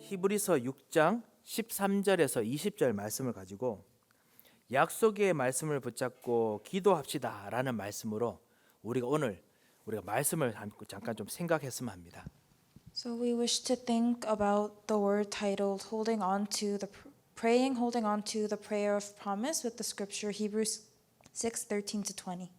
히브리서 6장 13절에서 20절 말씀을 가지고 약속의 말씀을 붙잡고 기도합시다라는 말씀으로 우리가 말씀을 잠깐 좀 생각했으면 합니다. So we wish to think about the word titled holding on to the prayer of promise with the scripture Hebrews 6:13 to 20.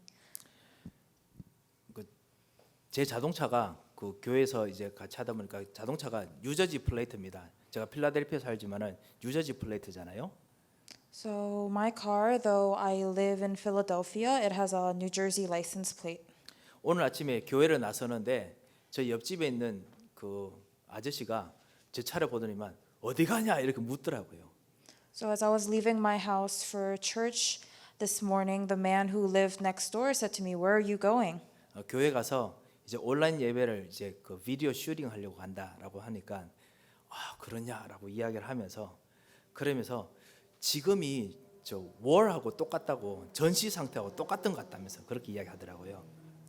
제 자동차가 그 교회에서 이제 같이 하다 보니까 자동차가 뉴저지 플레이트입니다. 제가 필라델피아 살지만은 뉴저지 플레이트잖아요. So my car, though I live in Philadelphia, it has a New Jersey license plate. 오늘 아침에 교회를 나서는데 저 옆집에 있는 그 아저씨가 제 차를 보더니만 어디 가냐 이렇게 묻더라고요. So as I was leaving my house for church this morning, the man who lived next door said to me, "Where are you going?" 교회 가서 이제 온라인 예배를 이제 그 비디오 슈팅 하려고 간다라고 하니까 그러냐라고 이야기를 하면서 그러면서 지금이 저 월하고 똑같다고 전시 상태하고 똑같은 것 같다면서 그렇게 이야기하더라고요.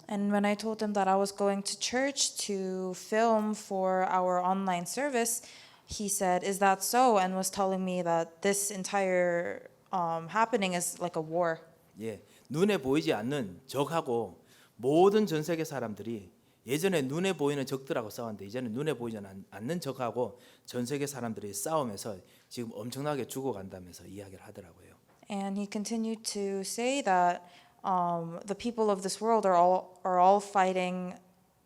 And when I told him that I was going to church to film for our online service, he said, "Is that so?" and was telling me that this entire happening is like a war. 예, 눈에 보이지 않는 적하고 모든 전 세계 사람들이 예전에 눈에 보이는 적들하고 싸웠는데 이제는 눈에 보이지 않는 적하고 전 세계 사람들이 싸우면서 지금 엄청나게 죽어간다면서 이야기를 하더라고요. And he continued to say that the people of this world are all fighting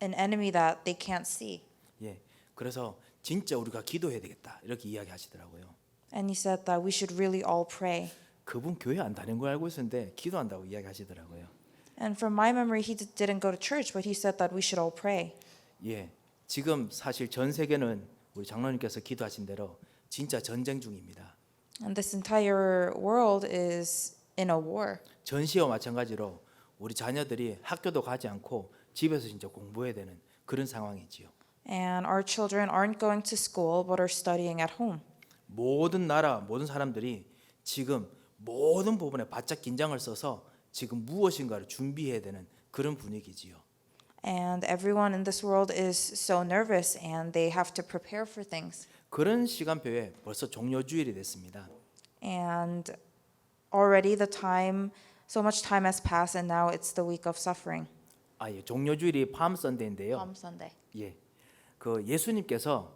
an enemy that they can't see. 예, 그래서 진짜 우리가 기도해야 되겠다 이렇게 이야기하시더라고요. And he said that we should really all pray. 그분 교회 안 다니는 걸 알고 있었는데 기도한다고 이야기하시더라고요. And from my memory, he didn't go to church, but he said that we should all pray. 예, 지금 사실 전 세계는 우리 장로님께서 기도하신 대로 진짜 전쟁 중입니다. And this entire world is in a war. 전시와 마찬가지로 우리 자녀들이 학교도 가지 않고 집에서 진짜 공부해야 되는 그런 상황이지요. And our children aren't going to school, but are studying at home. 모든 나라, 모든 사람들이 지금 모든 부분에 바짝 긴장을 써서 지금 무엇인가를 준비해야 되는 그런 분위기지요. And everyone in this world is so nervous and they have to prepare for things. 그런 시간표에 벌써 종료주일이 됐습니다. And already so much time has passed and now it's the week of suffering. 예, 종료주일이 팜 선데이인데요. Palm Sunday. 예, 그 예수님께서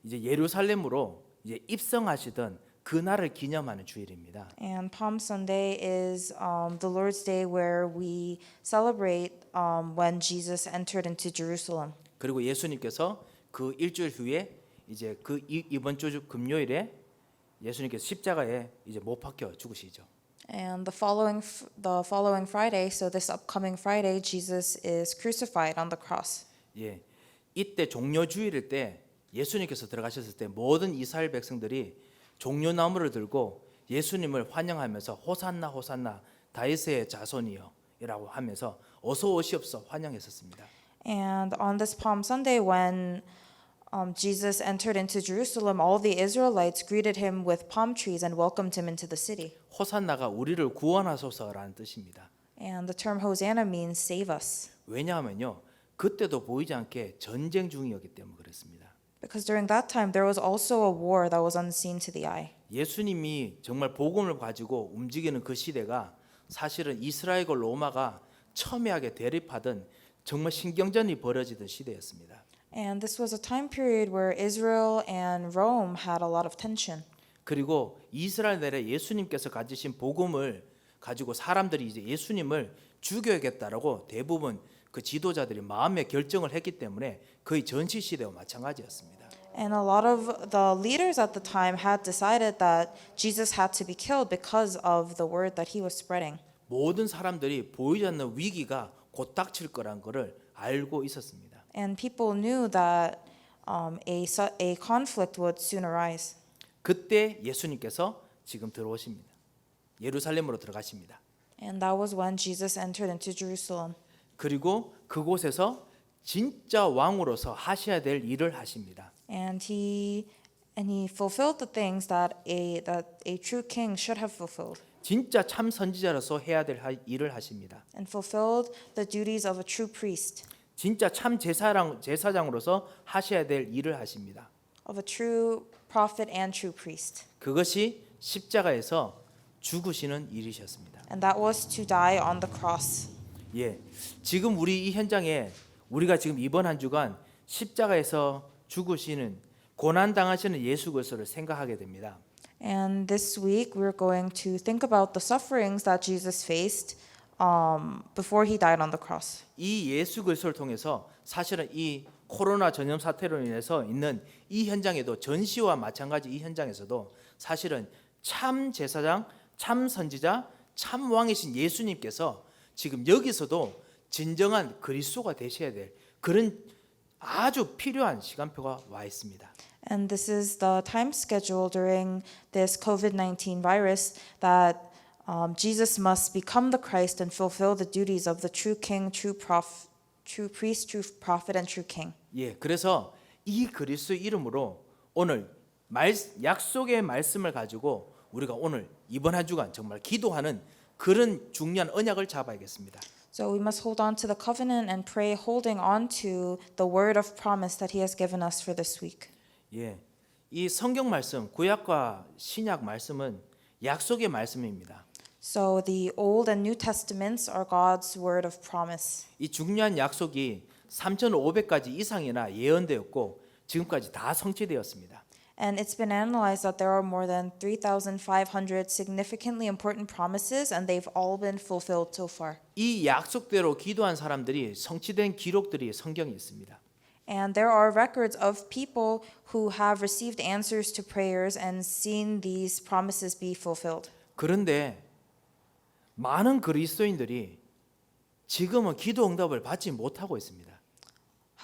이제 예루살렘으로 이제 입성하시던 그 날을 기념하는 주일입니다. And Palm Sunday is the Lord's Day where we celebrate when Jesus entered into Jerusalem. 그리고 예수님께서 그 일주일 후에 이제 이번 주 금요일에 예수님께서 십자가에 이제 못 박혀 죽으시죠. And the following Friday, so this upcoming Friday, Jesus is crucified on the cross. 예, 이때 종료주일일 때 예수님께서 들어가셨을 때 모든 이스라엘 백성들이 종려나무를 들고 예수님을 환영하면서 호산나 호산나 다윗의 자손이여라고 하면서 어서 오시옵소서 환영했었습니다. And on this Palm Sunday, when Jesus entered into Jerusalem, all the Israelites greeted him with palm trees and welcomed him into the city. 호산나가 우리를 구원하소서라는 뜻입니다. And the term Hosanna means save us. 왜냐하면요, 그때도 보이지 않게 전쟁 중이었기 때문에 그렇습니다. Because during that time, there was also a war that was unseen to the eye. 예수님이 정말 복음을 가지고 움직이는 그 시대가 사실은 이스라엘과 로마가 첨예하게 대립하던 정말 신경전이 벌어지던 시대였습니다. And this was a time period where Israel and Rome had a lot of tension. 그리고 이스라엘 내에 예수님께서 가지신 복음을 가지고 사람들이 이제 예수님을 죽여야겠다라고 대부분 그 지도자들이 마음의 결정을 했기 때문에 거의 전시 시대와 마찬가지였습니다. And a lot of the leaders at the time had decided that Jesus had to be killed because of the word that he was spreading. 모든 사람들이 보이지 않는 위기가 곧 닥칠 거란 것을 알고 있었습니다. And people knew that a conflict would soon arise. 그때 예수님께서 지금 들어오십니다. 예루살렘으로 들어가십니다. And that was when Jesus entered into Jerusalem. 그리고 그곳에서 진짜 왕으로서 하셔야 될 일을 하십니다. And he fulfilled the things that a true king should have fulfilled. 진짜 참 선지자로서 해야 될 일을 하십니다. And fulfilled the duties of a true priest. 진짜 참 제사장으로서 하셔야 될 일을 하십니다. Of a true prophet, and true priest. 그것이 십자가에서 죽으시는 일이셨습니다. And that was to die on the cross. 예, 지금 우리 이 현장에 우리가 지금 이번 한 주간 십자가에서 죽으시는 고난 당하시는 예수 그리스도를 생각하게 됩니다. And this week we're going to think about the sufferings that Jesus faced before he died on the cross. 이 예수 그리스도를 통해서 사실은 이 코로나 전염 사태로 인해서 있는 이 현장에도 전시와 마찬가지 이 현장에서도 사실은 참 제사장, 참 선지자, 참 왕이신 예수님께서 지금 여기서도 진정한 그리스도가 되셔야 될 그런 아주 필요한 시간표가 와 있습니다. And this is the time schedule during this COVID-19 virus that Jesus must become the Christ and fulfill the duties of the true king, true priest, true prophet, and true king. 예, 그래서 이 그리스도 이름으로 오늘 약속의 말씀을 가지고 우리가 오늘 이번 한 주간 정말 기도하는 그런 중요한 언약을 잡아야겠습니다. So we must hold on to the covenant and pray, holding on to the word of promise that He has given us for this week. 예, 이 성경 말씀, 구약과 신약 말씀은 약속의 말씀입니다. So the Old and New Testaments are God's word of promise. 이 중요한 약속이 3,500가지 이상이나 예언되었고 지금까지 다 성취되었습니다. And it's been analyzed that there are more than 3,500 significantly important promises, and they've all been fulfilled so far. 이 약속대로 기도한 사람들이 성취된 기록들이 성경에 있습니다. And there are records of people who have received answers to prayers and seen these promises be fulfilled. 그런데 많은 그리스도인들이 지금은 기도 응답을 받지 못하고 있습니다.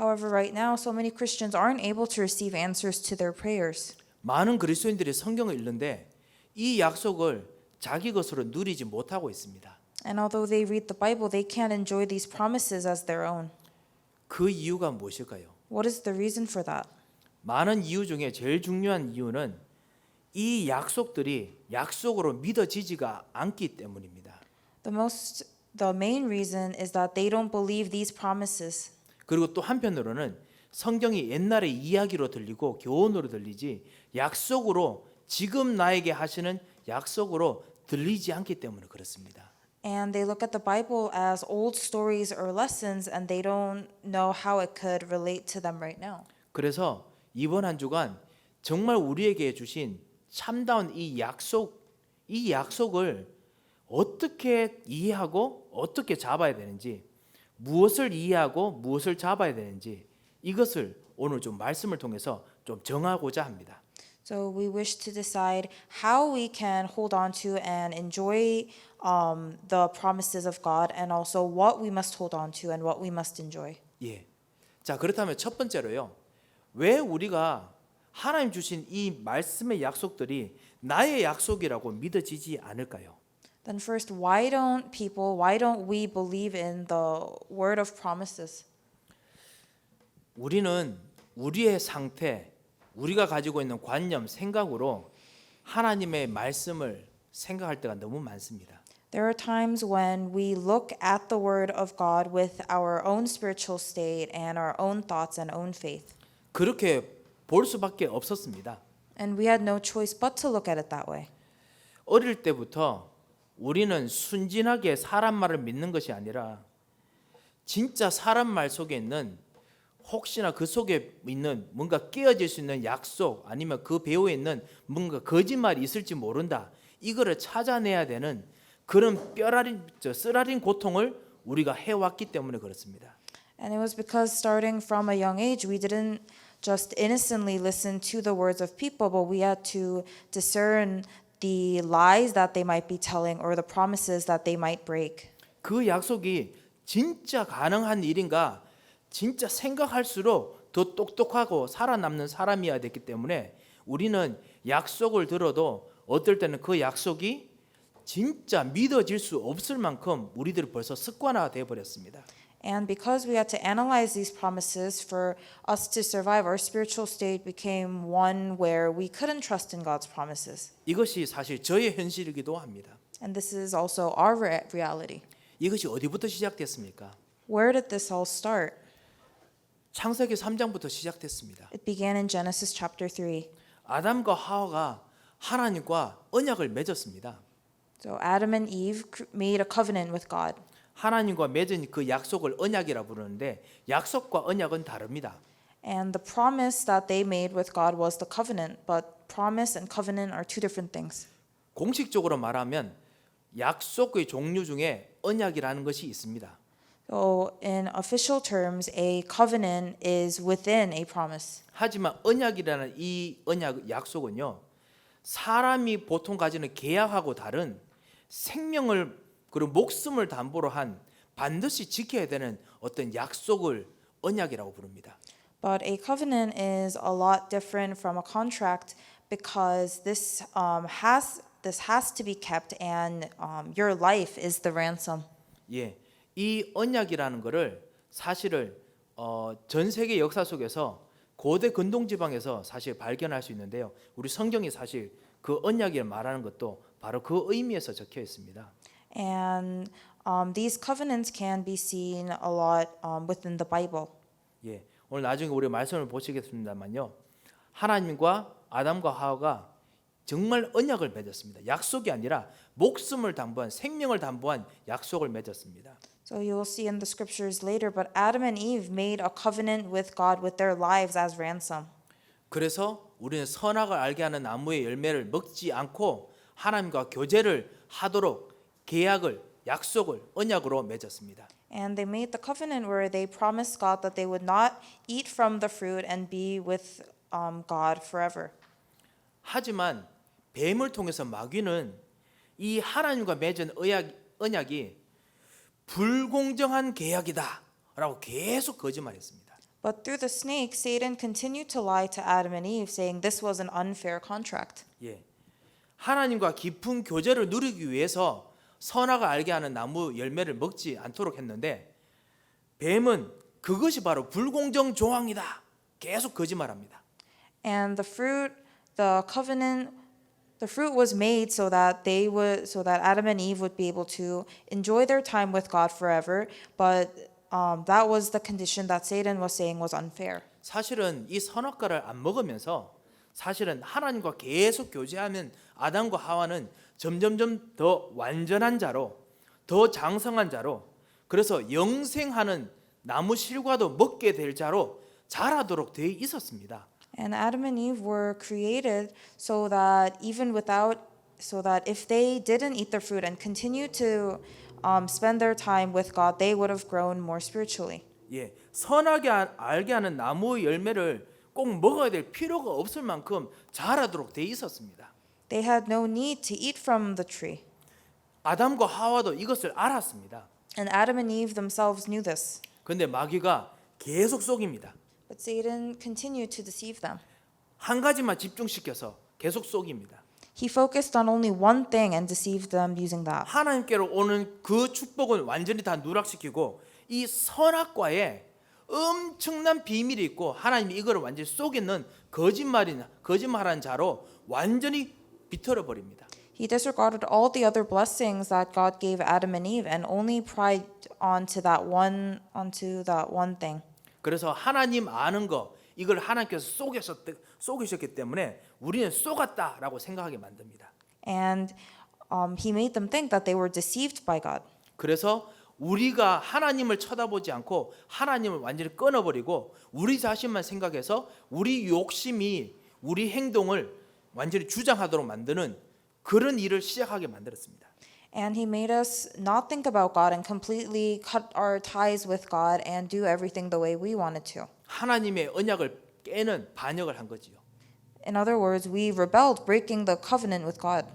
However, right now, so many Christians aren't able to receive answers to their prayers. 많은 그리스도인들이 성경을 읽는데 이 약속을 자기 것으로 누리지 못하고 있습니다. And although they read the Bible, they can't enjoy these promises as their own. 그 이유가 무엇일까요? What is the reason for that? 많은 이유 중에 제일 중요한 이유는 이 약속들이 약속으로 믿어지지가 않기 때문입니다. The main reason is that they don't believe these promises. 그리고 또 한편으로는 성경이 옛날의 이야기로 들리고 교훈으로 들리지 약속으로 지금 나에게 하시는 약속으로 들리지 않기 때문에 그렇습니다. And they look at the Bible as old stories or lessons, and they don't know how it could relate to them right now. 그래서 이번 한 주간 정말 우리에게 주신 참다운 이 약속을 어떻게 이해하고 어떻게 잡아야 되는지, 무엇을 이해하고 무엇을 잡아야 되는지 이것을 오늘 좀 말씀을 통해서 좀 정하고자 합니다. So we wish to decide how we can hold on to and enjoy the promises of God, and also what we must hold on to and what we must enjoy. 예. 자, 그렇다면 첫 번째로요. 왜 우리가 하나님 주신 이 말씀의 약속들이 나의 약속이라고 믿어지지 않을까요? Then first, why don't we believe in the word of promises? 우리는 우리의 상태, 우리가 가지고 있는 관념, 생각으로 하나님의 말씀을 생각할 때가 너무 많습니다. There are times when we look at the word of God with our own spiritual state and our own thoughts and own faith. 그렇게 볼 수밖에 없었습니다. And we had no choice but to look at it that way. 어릴 때부터 우리는 순진하게 사람 말을 믿는 것이 아니라 진짜 사람 말 속에 있는 혹시나 그 속에 있는 뭔가 깨어질 수 있는 약속 아니면 그 배후에 있는 뭔가 거짓말이 있을지 모른다. 이거를 찾아내야 되는 그런 쓰라린 고통을 우리가 해왔기 때문에 그렇습니다. And it was because starting from a young age, we didn't just innocently listen to the words of people, but we had to discern the lies that they might be telling or the promises that they might break. 그 약속이 진짜 가능한 일인가 진짜 생각할수록 더 똑똑하고 살아남는 사람이어야 됐기 때문에 우리는 약속을 들어도 어떨 때는 그 약속이 진짜 믿어질 수 없을 만큼 우리들이 벌써 습관화가 되어버렸습니다. And because we had to analyze these promises for us to survive, our spiritual state became one where we couldn't trust in God's promises. 이것이 사실 저의 현실이기도 합니다. And this is also our reality. 이것이 어디부터 시작됐습니까? Where did this all start? 창세기 3장부터 시작됐습니다. It began in Genesis chapter 3. 아담과 하와가 하나님과 언약을 맺었습니다. So Adam and Eve made a covenant with God. 하나님과 맺은 그 약속을 언약이라 부르는데 약속과 언약은 다릅니다. And the promise that they made with God was the covenant, but promise and covenant are two different things. 공식적으로 말하면 약속의 종류 중에 언약이라는 것이 있습니다. So in official terms, a covenant is within a promise. 하지만 언약이라는 이 언약 약속은요. 사람이 보통 가지는 계약하고 다른 생명을 그리고 목숨을 담보로 한 반드시 지켜야 되는 어떤 약속을 언약이라고 부릅니다. But a covenant is a lot different from a contract because this has to be kept, and your life is the ransom. 예, 이 언약이라는 것을 사실을 전 세계 역사 속에서 고대 근동 지방에서 사실 발견할 수 있는데요. 우리 성경이 사실 그 언약을 말하는 것도 바로 그 의미에서 적혀 있습니다. And these covenants can be seen a lot within the Bible. 예, 오늘 나중에 우리 말씀을 보시겠습니다만요. 하나님과 아담과 하와가 정말 언약을 맺었습니다. 약속이 아니라 목숨을 담보한 생명을 담보한 약속을 맺었습니다. So you will see in the scriptures later, but Adam and Eve made a covenant with God with their lives as ransom. 그래서 우리는 선악을 알게 하는 나무의 열매를 먹지 않고 하나님과 교제를 하도록 계약을 약속을 언약으로 맺었습니다. And they made the covenant where they promised God that they would not eat from the fruit and be with God forever. 하지만 뱀을 통해서 마귀는 이 하나님과 맺은 언약이 불공정한 계약이다라고 계속 거짓말했습니다. But through the snake, Satan continued to lie to Adam and Eve, saying this was an unfair contract. 예, 하나님과 깊은 교제를 누리기 위해서 선악을 알게 하는 나무 열매를 먹지 않도록 했는데 뱀은 그것이 바로 불공정 조항이다. 계속 거짓말합니다. And the fruit was made so that Adam and Eve would be able to enjoy their time with God forever. But that was the condition that Satan was saying was unfair. 사실은 이 선악과를 안 먹으면서 사실은 하나님과 계속 교제하면 아담과 하와는 점점점 더 완전한 자로 더 장성한 자로 그래서 영생하는 나무 실과도 먹게 될 자로 자라도록 되어 있었습니다. And Adam and Eve were created so that if they didn't eat the fruit and continue to spend their time with God, they would have grown more spiritually. 예, 선하게 알게 하는 나무의 열매를 꼭 먹어야 될 필요가 없을 만큼 자라도록 되어 있었습니다. They had no need to eat from the tree. 아담과 하와도 이것을 알았습니다. And Adam and Eve themselves knew this. 그런데 마귀가 계속 속입니다. But Satan continued to deceive them. 한 가지만 집중시켜서 계속 속입니다. He focused on only one thing and deceived them using that. 하나님께로 오는 그 축복은 완전히 다 누락시키고 이 선악과에 엄청난 비밀이 있고 하나님이 이거를 완전히 속이는 거짓말하는 자로 완전히 비틀어 버립니다. He disregarded all the other blessings that God gave Adam and Eve and only pried onto that one thing. 그래서 하나님 아는 거 이걸 하나님께서 속이셨기 때문에 우리는 속았다라고 생각하게 만듭니다. And he made them think that they were deceived by God. 그래서 우리가 하나님을 쳐다보지 않고 하나님을 완전히 끊어버리고 우리 자신만 생각해서 우리 욕심이 우리 행동을 완전히 주장하도록 만드는 그런 일을 시작하게 만들었습니다. And he made us not think about God and completely cut our ties with God and do everything the way we wanted to. 하나님의 언약을 깨는 반역을 한 거지요. In other words, we rebelled, breaking the covenant with God.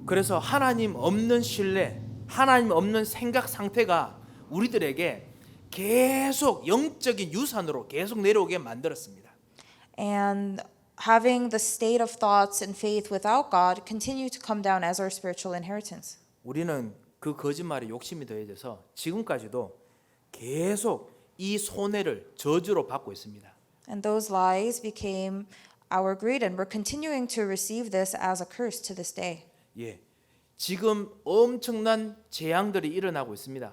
그래서 하나님 없는 신뢰, 하나님 없는 생각 상태가 우리들에게 계속 영적인 유산으로 계속 내려오게 만들었습니다. And having the state of thoughts and faith without God continue to come down as our spiritual inheritance. 우리는 그 거짓말에 욕심이 더해져서 지금까지도 계속 이 손해를 저주로 받고 있습니다. And those lies became our greed, and we're continuing to receive this as a curse to this day. 예, 지금 엄청난 재앙들이 일어나고 있습니다.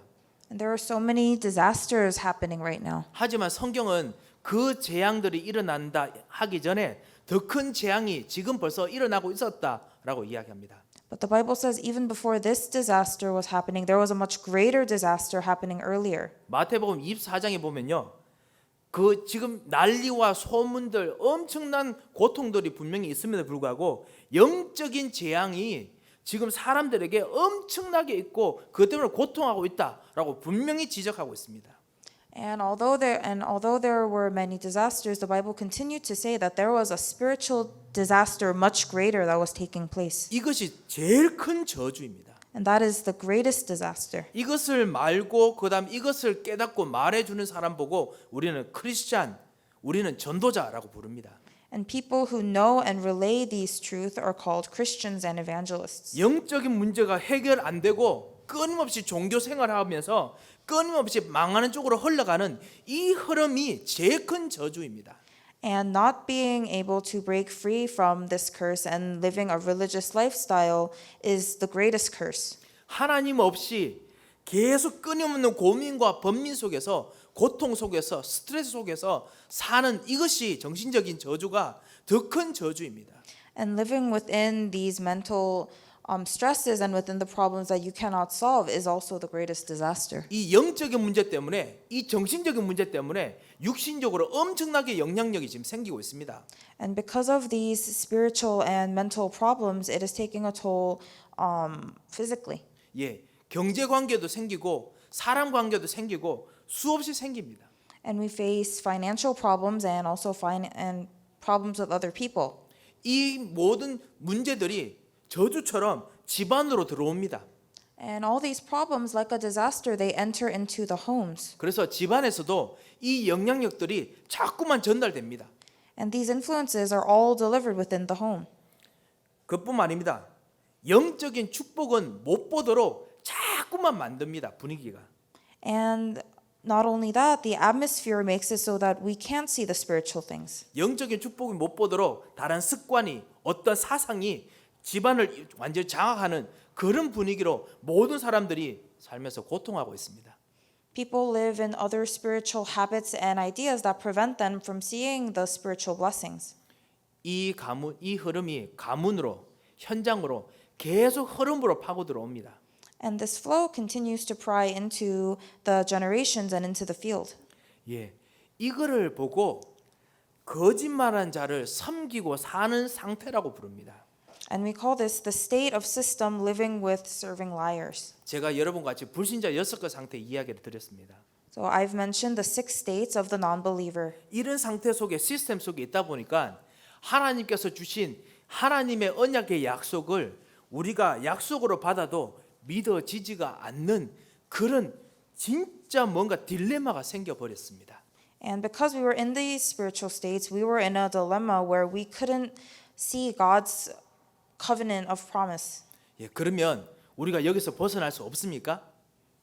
And there are so many disasters happening right now. 하지만 성경은 그 재앙들이 일어난다 하기 전에 더 큰 재앙이 지금 벌써 일어나고 있었다라고 이야기합니다. But the Bible says even before this disaster was happening, there was a much greater disaster happening earlier. 마태복음 24장에 보면요. 그 지금 난리와 소문들 엄청난 고통들이 분명히 있음에도 불구하고 영적인 재앙이 지금 사람들에게 엄청나게 있고 그것 때문에 고통하고 있다라고 분명히 지적하고 있습니다. And although there were many disasters, the Bible continued to say that there was a spiritual disaster much greater that was taking place. 이것이 제일 큰 저주입니다. And that is the greatest disaster. 이것을 말고 그다음 이것을 깨닫고 말해주는 사람 보고 우리는 크리스찬, 우리는 전도자라고 부릅니다. And people who know and relay these truths are called Christians and evangelists. 영적인 문제가 해결 안 되고 끊임없이 종교 생활하면서 끊임없이 망하는 쪽으로 흘러가는 이 흐름이 제일 큰 저주입니다. And not being able to break free from this curse and living a religious lifestyle is the greatest curse. 하나님 없이 계속 끊임없는 고민과 번민 속에서 고통 속에서 스트레스 속에서 사는 이것이 정신적인 저주가 더 큰 저주입니다. And living within these mental stresses and within the problems that you cannot solve is also the greatest disaster. 이 영적인 문제 때문에 이 정신적인 문제 때문에 육신적으로 엄청나게 영향력이 지금 생기고 있습니다. And because of these spiritual and mental problems, it is taking a toll physically. 예, 경제 관계도 생기고 사람 관계도 생기고 수없이 생깁니다. And we face financial problems and also and problems with other people. 이 모든 문제들이 저주처럼 집안으로 들어옵니다. And all these problems, like a disaster, they enter into the homes. 그래서 집안에서도 이 영향력들이 자꾸만 전달됩니다. And these influences are all delivered within the home. 그뿐만 아닙니다. 영적인 축복은 못 보도록 자꾸만 만듭니다. 분위기가. And not only that, the atmosphere makes it so that we can't see the spiritual things. 영적인 축복을 못 보도록 다른 습관이 어떤 사상이 집안을 완전히 장악하는 그런 분위기로 모든 사람들이 살면서 고통하고 있습니다. People live in other spiritual habits and ideas that prevent them from seeing the spiritual blessings. 이 흐름이 가문으로 현장으로 계속 흐름으로 파고 들어옵니다. And this flow continues to pry into the generations and into the field. 예, 이거를 보고 거짓말한 자를 섬기고 사는 상태라고 부릅니다. And we call this the state of system living with serving liars. 제가 여러분과 같이 불신자 6개 상태 이야기를 드렸습니다. So I've mentioned the 6 states of the non-believer. 이런 상태 속에 시스템 속에 있다 보니까 하나님께서 주신 하나님의 언약의 약속을 우리가 약속으로 받아도 믿어지지가 않는 그런 진짜 뭔가 딜레마가 생겨버렸습니다. And because we were in these spiritual states, we were in a dilemma where we couldn't see God's covenant of promise. 예, 그러면 우리가 여기서 벗어날 수 없습니까?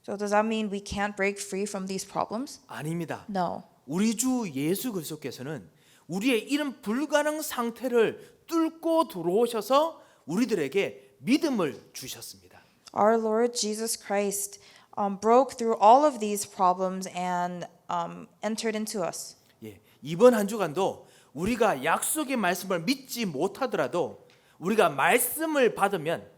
So does that mean we can't break free from these problems? 아닙니다. No. 우리 주 예수 그리스도께서는 우리의 이런 불가능 상태를 뚫고 들어오셔서 우리들에게 믿음을 주셨습니다. Our Lord Jesus Christ broke through all of these problems and entered into us. 예, 이번 한 주간도 우리가 약속의 말씀을 믿지 못하더라도 우리가 말씀을 받으면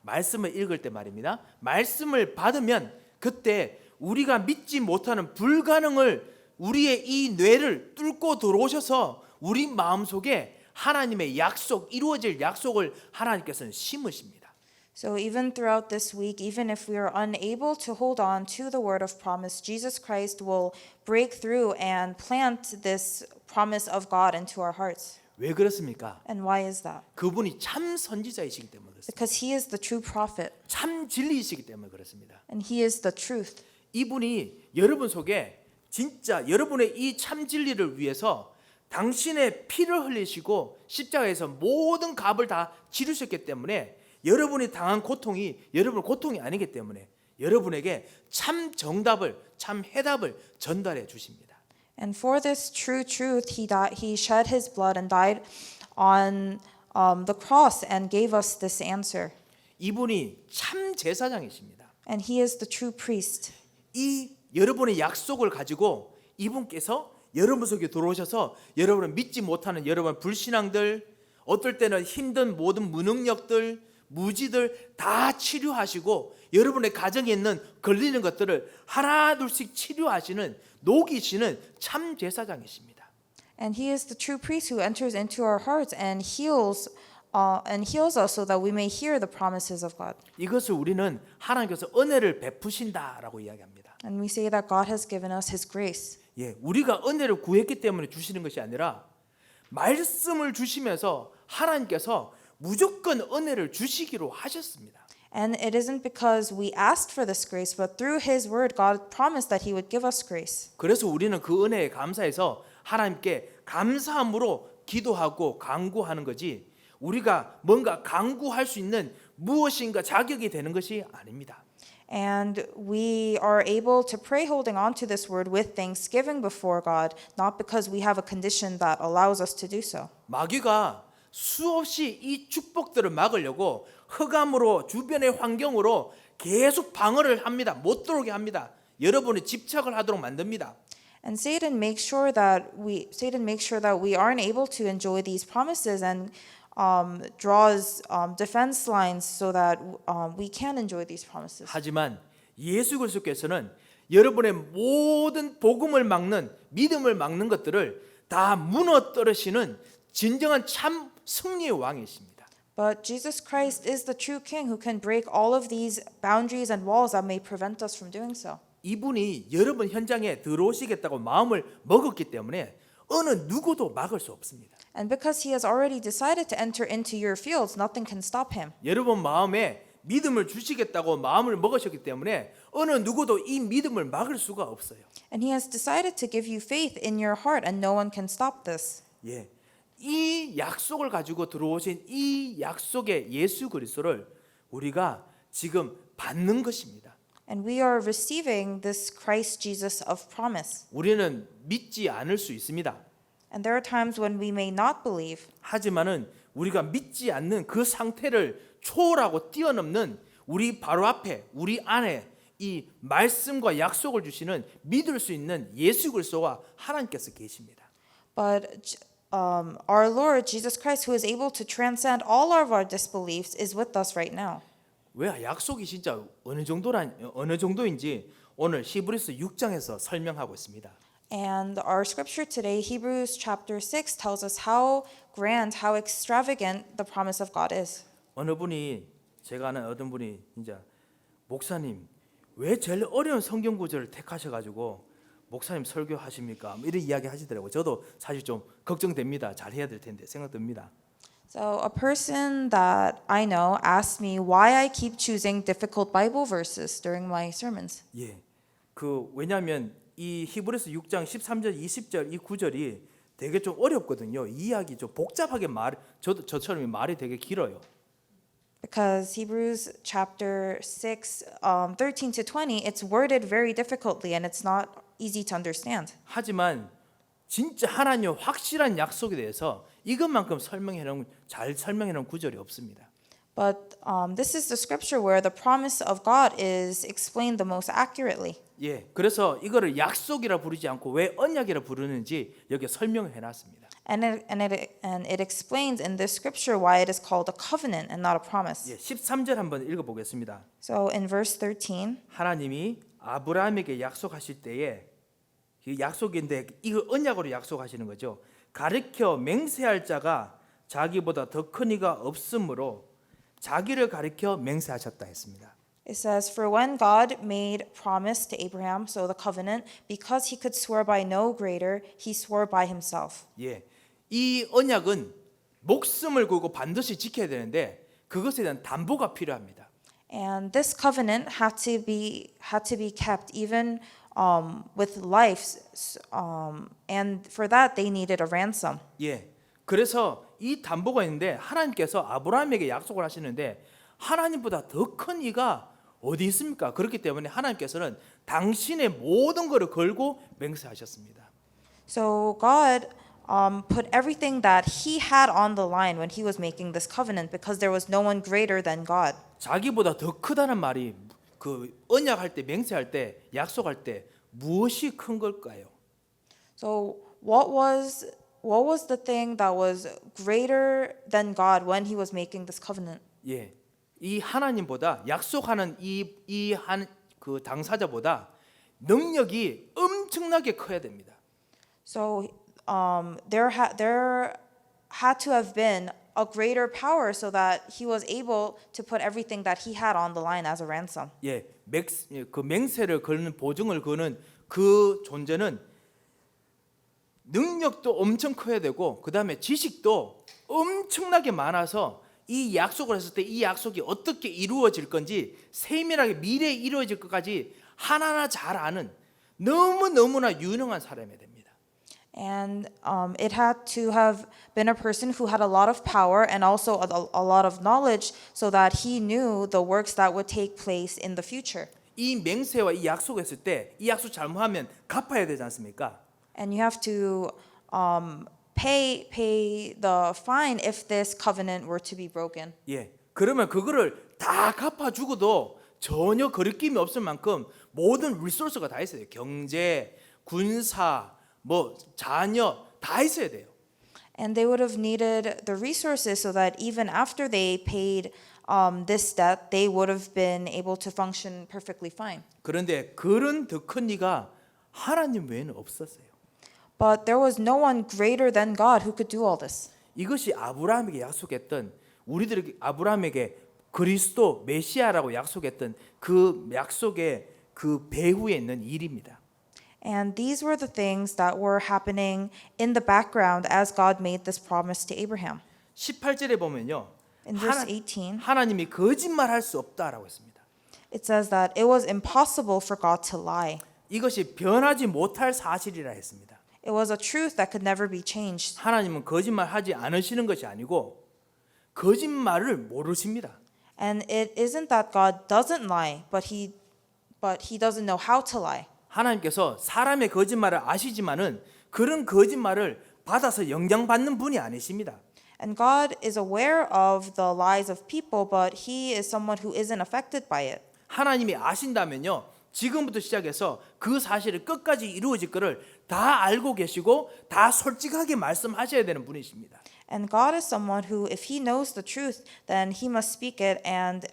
말씀을 읽을 때 말입니다. 말씀을 받으면 그때 우리가 믿지 못하는 불가능을 우리의 이 뇌를 뚫고 들어오셔서 우리 마음속에 하나님의 약속, 이루어질 약속을 하나님께서는 심으십니다. So even throughout this week, even if we are unable to hold on to the word of promise, Jesus Christ will break through and plant this promise of God into our hearts. 왜 그렇습니까? And why is that? 그분이 참 선지자이시기 때문에 그렇습니다. Because he is the true prophet 참 진리이시기 때문에 그렇습니다. and he is the truth. 이분이 여러분 속에 진짜 여러분의 이 참 진리를 위해서 당신의 피를 흘리시고 십자가에서 모든 값을 다 치르셨기 때문에 여러분이 당한 고통이 여러분 고통이 아니기 때문에 여러분에게 참 정답을 참 해답을 전달해 주십니다. And for this true truth, he shed his blood and died on the cross and gave us this answer. 이분이 참 제사장이십니다. And he is the true priest. 이 여러분의 약속을 가지고 이분께서 여러분 속에 들어오셔서 여러분을 믿지 못하는 여러분 불신앙들, 어떨 때는 힘든 모든 무능력들, 무지들 다 치료하시고 여러분의 가정에 있는 걸리는 것들을 하나둘씩 치료하시는 녹이시는 참 제사장이십니다. And he is the true priest who enters into our hearts and heals us so that we may hear the promises of God. 이것을 우리는 하나님께서 은혜를 베푸신다라고 이야기합니다. And we say that God has given us his grace. 예, 우리가 은혜를 구했기 때문에 주시는 것이 아니라 말씀을 주시면서 하나님께서 무조건 은혜를 주시기로 하셨습니다. And it isn't because we asked for this grace, but through his word, God promised that he would give us grace. 그래서 우리는 그 은혜에 감사해서 하나님께 감사함으로 기도하고 간구하는 거지 우리가 뭔가 간구할 수 있는 무엇인가 자격이 되는 것이 아닙니다. And we are able to pray holding on to this word with thanksgiving before God, not because we have a condition that allows us to do so. 마귀가 수없이 이 축복들을 막으려고 흑암으로 주변의 환경으로 계속 방어를 합니다. 못 들어오게 합니다. 여러분이 집착을 하도록 만듭니다. And Satan makes sure that we aren't able to enjoy these promises and draws defense lines so that we can enjoy these promises. 하지만 예수 그리스도께서는 여러분의 모든 복음을 막는 믿음을 막는 것들을 다 무너뜨리시는 진정한 참 승리의 왕이십니다. But Jesus Christ is the true king who can break all of these boundaries and walls that may prevent us from doing so. 이분이 여러분 현장에 들어오시겠다고 마음을 먹었기 때문에 어느 누구도 막을 수 없습니다. And because he has already decided to enter into your fields, nothing can stop him. 여러분 마음에 믿음을 주시겠다고 마음을 먹으셨기 때문에 어느 누구도 이 믿음을 막을 수가 없어요. And he has decided to give you faith in your heart, and no one can stop this. 예, 이 약속을 가지고 들어오신 이 약속의 예수 그리스도를 우리가 지금 받는 것입니다. And we are receiving this Christ Jesus of promise. 우리는 믿지 않을 수 있습니다. And there are times when we may not believe. 하지만은 우리가 믿지 않는 그 상태를 초월하고 뛰어넘는 우리 바로 앞에 우리 안에 이 말씀과 약속을 주시는 믿을 수 있는 예수 그리스도와 하나님께서 계십니다. But our Lord Jesus Christ, who is able to transcend all of our disbeliefs, is with us right now. 왜 약속이 진짜 어느 정도인지 오늘 히브리서 6장에서 설명하고 있습니다. And our scripture today, Hebrews chapter 6, tells us how grand, how extravagant the promise of God is. 어느 분이 제가 아는 어떤 분이 진짜 목사님 왜 제일 어려운 성경 구절을 택하셔가지고 목사님 설교하십니까? 이런 이야기 하시더라고요. 저도 사실 좀 걱정됩니다. 잘 해야 될 텐데 생각됩니다. So a person that I know asked me why I keep choosing difficult Bible verses during my sermons. 예, 왜냐하면 이 히브리서 6장 13절, 20절 이 구절이 되게 좀 어렵거든요. 이 이야기 좀 복잡하게 저처럼 말이 되게 길어요. Because Hebrews chapter 6, 13 to 20, it's worded very difficultly and it's not easy to understand. 하지만 진짜 하나님의 확실한 약속에 대해서 이것만큼 잘 설명해 놓은 구절이 없습니다. But this is the scripture where the promise of God is explained the most accurately. 예, 그래서 이거를 약속이라 부르지 않고 왜 언약이라 부르는지 여기 설명을 해놨습니다. And it explains in this scripture why it is called a covenant and not a promise. 예, 13절 한번 읽어보겠습니다. So in verse 13, 하나님이 아브라함에게 약속하실 때에 이 약속인데 이거 언약으로 약속하시는 거죠. 가르쳐 맹세할 자가 자기보다 더 큰 이가 없으므로 자기를 가르쳐 맹세하셨다 했습니다. it says, For when God made promise to Abraham, so the covenant, because he could swear by no greater, he swore by himself. 예, 이 언약은 목숨을 걸고 반드시 지켜야 되는데 그것에 대한 담보가 필요합니다. And this covenant had to be kept even with life, and for that they needed a ransom. 예, 그래서 이 담보가 있는데 하나님께서 아브라함에게 약속을 하시는데 하나님보다 더 큰 이가 어디 있습니까? 그렇기 때문에 하나님께서는 당신의 모든 것을 걸고 맹세하셨습니다. So God put everything that he had on the line when he was making this covenant because there was no one greater than God. 자기보다 더 크다는 말이 그 언약할 때 맹세할 때 약속할 때 무엇이 큰 걸까요? So what was the thing that was greater than God when he was making this covenant? 예, 이 하나님보다 약속하는 그 당사자보다 능력이 엄청나게 커야 됩니다. So there had to have been a greater power so that he was able to put everything that he had on the line as a ransom. 예, 그 맹세를 걸는 보증을 거는 그 존재는 능력도 엄청 커야 되고 그 다음에 지식도 엄청나게 많아서 이 약속을 했을 때 이 약속이 어떻게 이루어질 건지 세밀하게 미래에 이루어질 것까지 하나하나 잘 아는 너무나 유능한 사람이 됩니다. And it had to have been a person who had a lot of power and also a lot of knowledge so that he knew the works that would take place in the future. 이 맹세와 이 약속했을 때 이 약속 잘못하면 갚아야 되지 않습니까? And you have to pay the fine if this covenant were to be broken. 예, 그러면 그거를 다 갚아주고도 전혀 거리낌이 없을 만큼 모든 리소스가 다 있어야 돼요. 경제, 군사, 뭐 자녀 다 있어야 돼요. And they would have needed the resources so that even after they paid this debt, they would have been able to function perfectly fine. 그런데 그런 더 큰 이가 하나님 외에는 없었어요. But there was no one greater than God who could do all this. 이것이 아브라함에게 약속했던 우리들에게 아브라함에게 그리스도 메시아라고 약속했던 그 약속의 그 배후에 있는 일입니다. And these were the things that were happening in the background as God made this promise to Abraham. 18절에 보면요. In verse 18, 하나님이 거짓말할 수 없다라고 했습니다. it says that it was impossible for God to lie. 이것이 변하지 못할 사실이라 했습니다. It was a truth that could never be changed. 하나님은 거짓말하지 않으시는 것이 아니고 거짓말을 모르십니다. And it isn't that God doesn't lie, but he doesn't know how to lie. 하나님께서 사람의 거짓말을 아시지만은 그런 거짓말을 받아서 영향받는 분이 아니십니다. And God is aware of the lies of people, but he is someone who isn't affected by it. 하나님이 아신다면요. 지금부터 시작해서 그 사실을 끝까지 이루어질 것을 다 알고 계시고 다 솔직하게 말씀하셔야 되는 분이십니다. And God is someone who, if he knows the truth, then he must speak it and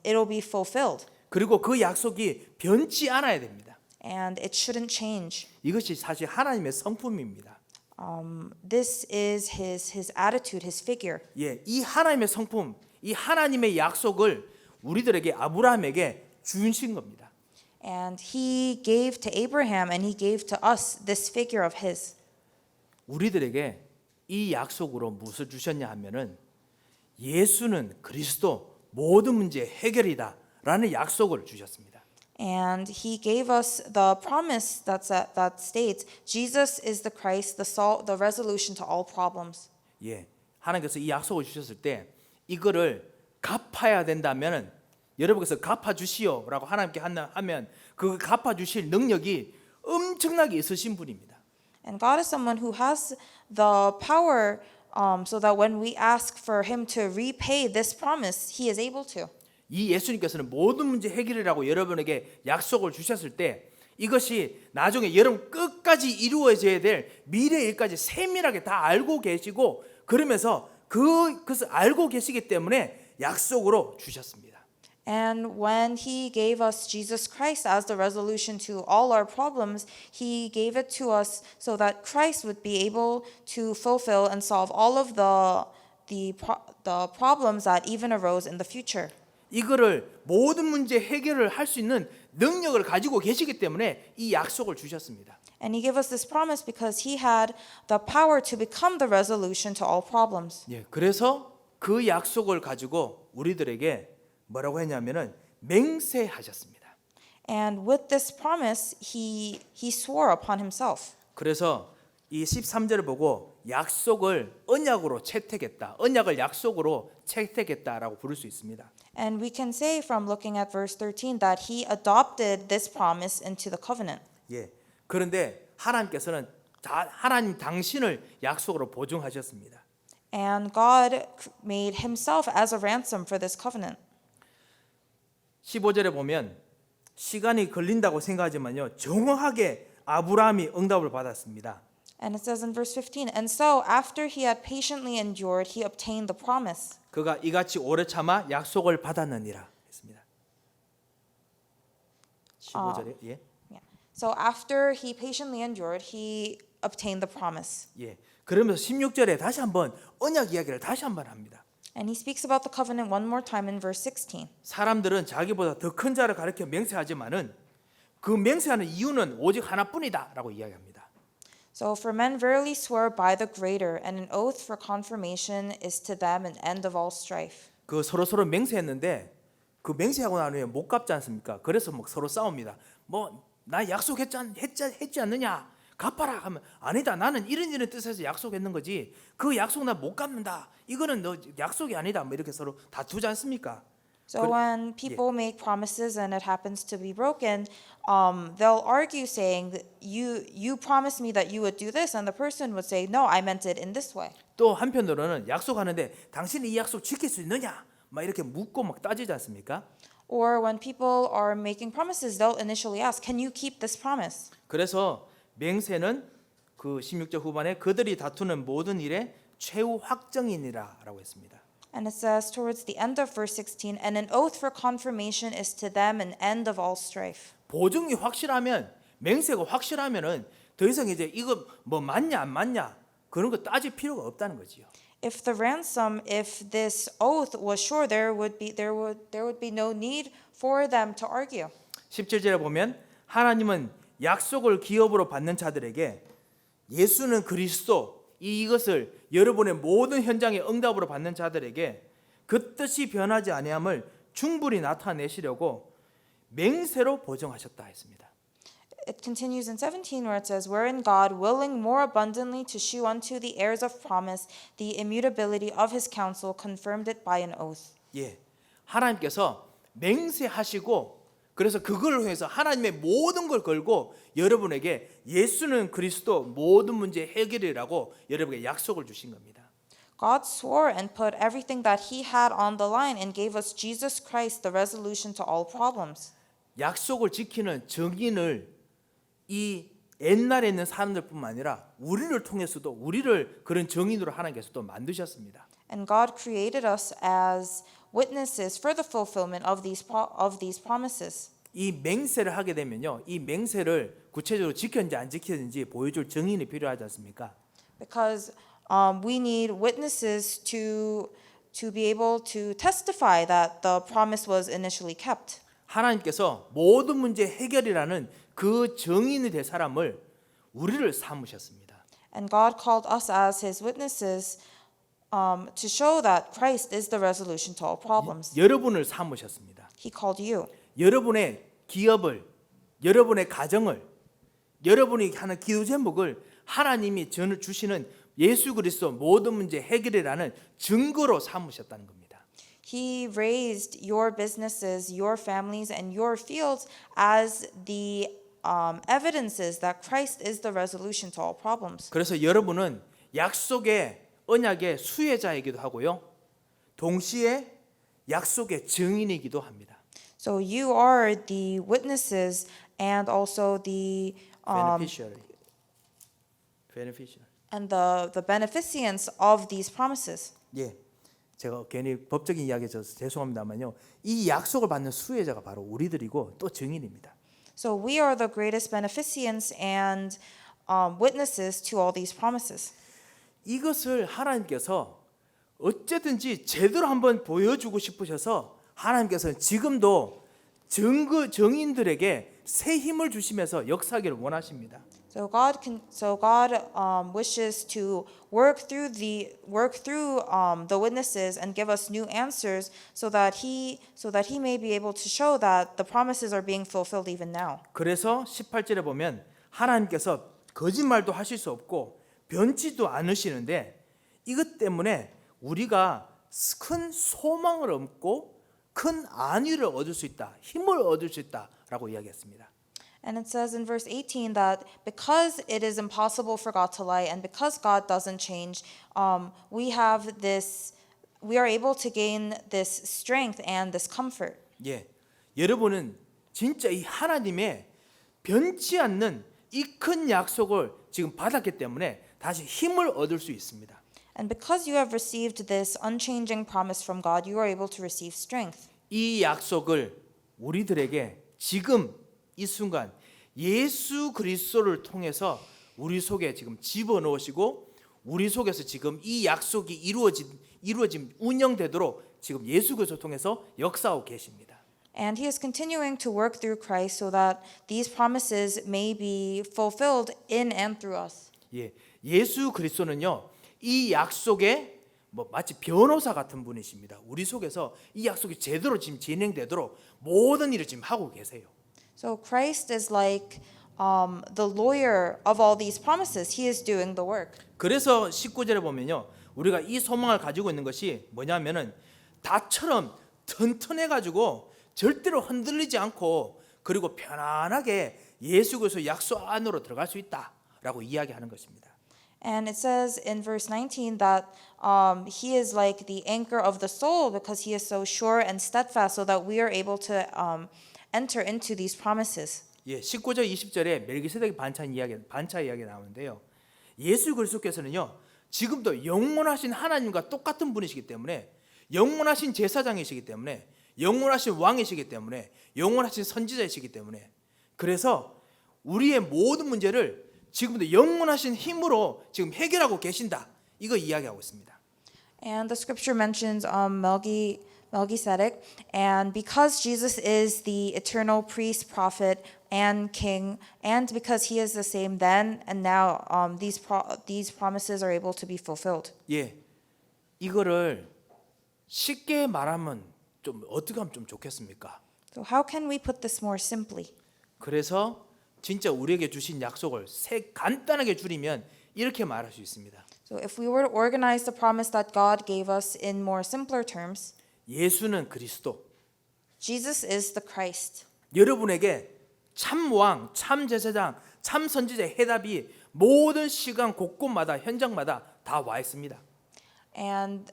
it'll be fulfilled. 그리고 그 약속이 변치 않아야 됩니다. And it shouldn't change. 이것이 사실 하나님의 성품입니다. This is his attitude, his figure. 예, 이 하나님의 성품, 이 하나님의 약속을 우리들에게 아브라함에게 주신 겁니다. And he gave to Abraham and he gave to us this figure of his. 우리들에게 이 약속으로 무엇을 주셨냐 하면은 예수는 그리스도 모든 문제 해결이다라는 약속을 주셨습니다. And he gave us the promise that states Jesus is the Christ, the resolution to all problems. 예, 하나님께서 이 약속을 주셨을 때 이거를 갚아야 된다면은 여러분께서 갚아 주시오라고 하나님께 하면 그 갚아 주실 능력이 엄청나게 있으신 분입니다. And God is someone who has the power so that when we ask for him to repay this promise, he is able to. 이 예수님께서는 모든 문제 해결이라고 여러분에게 약속을 주셨을 때 이것이 나중에 여러분 끝까지 이루어져야 될 미래 일까지 세밀하게 다 알고 계시고 그러면서 그것을 알고 계시기 때문에 약속으로 주셨습니다. And when he gave us Jesus Christ as the resolution to all our problems, he gave it to us so that Christ would be able to fulfill and solve all of the problems that even arose in the future. 이거를 모든 문제 해결을 할 수 있는 능력을 가지고 계시기 때문에 이 약속을 주셨습니다. And he gave us this promise because he had the power to become the resolution to all problems. 예, 그래서 그 약속을 가지고 우리들에게 뭐라고 했냐면은 맹세하셨습니다. And with this promise, he swore upon himself. 그래서 이 13절을 보고 약속을 언약으로 채택했다. 언약을 약속으로 채택했다라고 부를 수 있습니다. And we can say from looking at verse 13 that he adopted this promise into the covenant. 예. 그런데 하나님께서는 하나님 당신을 약속으로 보증하셨습니다. And God made himself as a ransom for this covenant. 15절에 보면 시간이 걸린다고 생각하지만요. 정확하게 아브라함이 응답을 받았습니다. And it says in verse 15, and so after he had patiently endured, he obtained the promise. 그가 이같이 오래 참아 약속을 받았느니라 했습니다. 15절에 예. Yeah. So after he patiently endured, he obtained the promise. 예. 그러면서 16절에 다시 한번 언약 이야기를 다시 한번 합니다. And he speaks about the covenant one more time in verse 16. 사람들은 자기보다 더 큰 자를 가리켜 맹세하지만은 그 맹세하는 이유는 오직 하나뿐이다라고 이야기합니다. So for men verily swear by the greater, and an oath for confirmation is to them an end of all strife. 그 서로 맹세했는데 그 맹세하고 난 후에 못 갚지 않습니까? 그래서 막 서로 싸웁니다. 뭐 나 약속했지 않느냐? 갚아라 하면 아니다. 나는 이런 뜻에서 약속했는 거지. 그 약속 나 못 갚는다. 이거는 너 약속이 아니다. 뭐 이렇게 서로 다투지 않습니까? So when people make promises and it happens to be broken, they'll argue saying that you promised me that you would do this, and the person would say, no, I meant it in this way. 또 한편으로는 약속하는데 당신이 이 약속 지킬 수 있느냐? 막 이렇게 묻고 막 따지지 않습니까? Or when people are making promises, they'll initially ask, can you keep this promise? 그래서 맹세는 그 16절 후반에 그들이 다투는 모든 일의 최후 확정이니라라고 했습니다. And it says towards the end of verse 16, and an oath for confirmation is to them an end of all strife. 보증이 확실하면 맹세가 확실하면은 더 이상 이제 이거 뭐 맞냐 안 맞냐 그런 거 따질 필요가 없다는 거지요. If this oath was sure, there would be no need for them to argue. 17절에 보면 하나님은 약속을 기업으로 받는 자들에게 예수는 그리스도 이것을 여러분의 모든 현장의 응답으로 받는 자들에게 그 뜻이 변하지 아니함을 충분히 나타내시려고 맹세로 보증하셨다 했습니다. It continues in 17 where it says, wherein God, willing more abundantly to shew unto the heirs of promise the immutability of his counsel, confirmed it by an oath. 예, 하나님께서 맹세하시고 그래서 그걸 위해서 하나님의 모든 걸 걸고 여러분에게 예수는 그리스도 모든 문제 해결이라고 여러분에게 약속을 주신 겁니다. God swore and put everything that he had on the line and gave us Jesus Christ, the resolution to all problems. 약속을 지키는 증인을 이 옛날에 있는 사람들뿐만 아니라 우리를 통해서도 우리를 그런 증인으로 하나님께서 또 만드셨습니다. And God created us as witnesses for the fulfillment of these promises. 이 맹세를 하게 되면요, 이 맹세를 구체적으로 지켰는지 안 지켰는지 보여줄 증인이 필요하지 않습니까? Because we need witnesses to be able to testify that the promise was initially kept. 하나님께서 모든 문제 해결이라는 그 증인이 될 사람을 우리를 삼으셨습니다. And God called us as his witnesses to show that Christ is the resolution to all problems. 여러분을 삼으셨습니다. He called you. 여러분의 기업을, 여러분의 가정을, 여러분이 하는 기도 제목을 하나님이 주시는 예수 그리스도 모든 문제 해결이라는 증거로 삼으셨다는 겁니다. He raised your businesses, your families, and your fields as the evidences that Christ is the resolution to all problems. 그래서 여러분은 약속의 언약의 수혜자이기도 하고요. 동시에 약속의 증인이기도 합니다. So you are the witnesses and also the beneficiary. and the beneficients of these promises. 예. 제가 괜히 법적인 이야기해서 죄송합니다만요. 이 약속을 받는 수혜자가 바로 우리들이고 또 증인입니다. So we are the greatest beneficients and witnesses to all these promises. 이것을 하나님께서 어쨌든지 제대로 한번 보여주고 싶으셔서 하나님께서는 지금도 증인들에게 새 힘을 주시면서 역사하기를 원하십니다. So God wishes to work through the witnesses and give us new answers so that he may be able to show that the promises are being fulfilled even now. 그래서 18절에 보면 하나님께서 거짓말도 하실 수 없고 변치도 않으시는데 이것 때문에 우리가 큰 소망을 얻고 큰 안위를 얻을 수 있다, 힘을 얻을 수 있다라고 이야기했습니다. And it says in verse 18 that because it is impossible for God to lie and because God doesn't change, we are able to gain this strength and this comfort. 예, 여러분은 진짜 이 하나님의 변치 않는 이 큰 약속을 지금 받았기 때문에 다시 힘을 얻을 수 있습니다. And because you have received this unchanging promise from God, you are able to receive strength. 이 약속을 우리들에게 지금 이 순간 예수 그리스도를 통해서 우리 속에 지금 집어넣으시고 우리 속에서 지금 이 약속이 이루어진 운영되도록 지금 예수 그리스도를 통해서 역사하고 계십니다. And he is continuing to work through Christ so that these promises may be fulfilled in and through us. 예, 예수 그리스도는요 이 약속의 마치 변호사 같은 분이십니다. 우리 속에서 이 약속이 제대로 지금 진행되도록 모든 일을 지금 하고 계세요. So Christ is like the lawyer of all these promises. He is doing the work. 그래서 19절에 보면요 우리가 이 소망을 가지고 있는 것이 뭐냐면은 다처럼 튼튼해 가지고 절대로 흔들리지 않고 그리고 편안하게 예수 그리스도 약속 안으로 들어갈 수 있다라고 이야기하는 것입니다. And it says in verse 19 that he is like the anchor of the soul because he is so sure and steadfast so that we are able to enter into these promises. 예, 19절 20절에 멜기세덱 반차 이야기 나오는데요. 예수 그리스도께서는요. 지금도 영원하신 하나님과 똑같은 분이시기 때문에 영원하신 제사장이시기 때문에 영원하신 왕이시기 때문에 영원하신 선지자이시기 때문에 그래서 우리의 모든 문제를 지금도 영원하신 힘으로 지금 해결하고 계신다. 이거 이야기하고 있습니다. And the scripture mentions Melchizedek, and because Jesus is the eternal priest, prophet, and king, and because he is the same then and now, these promises are able to be fulfilled. 예, 이거를 쉽게 말하면 좀 어떻게 하면 좀 좋겠습니까? So how can we put this more simply? 그래서 진짜 우리에게 주신 약속을 간단하게 줄이면 이렇게 말할 수 있습니다. So if we were to organize the promise that God gave us in more simpler terms, 예수는 그리스도. Jesus is the Christ. 여러분에게 참 왕, 참 제사장, 참 선지자의 해답이 모든 시간 곳곳마다 현장마다 다 와 있습니다. And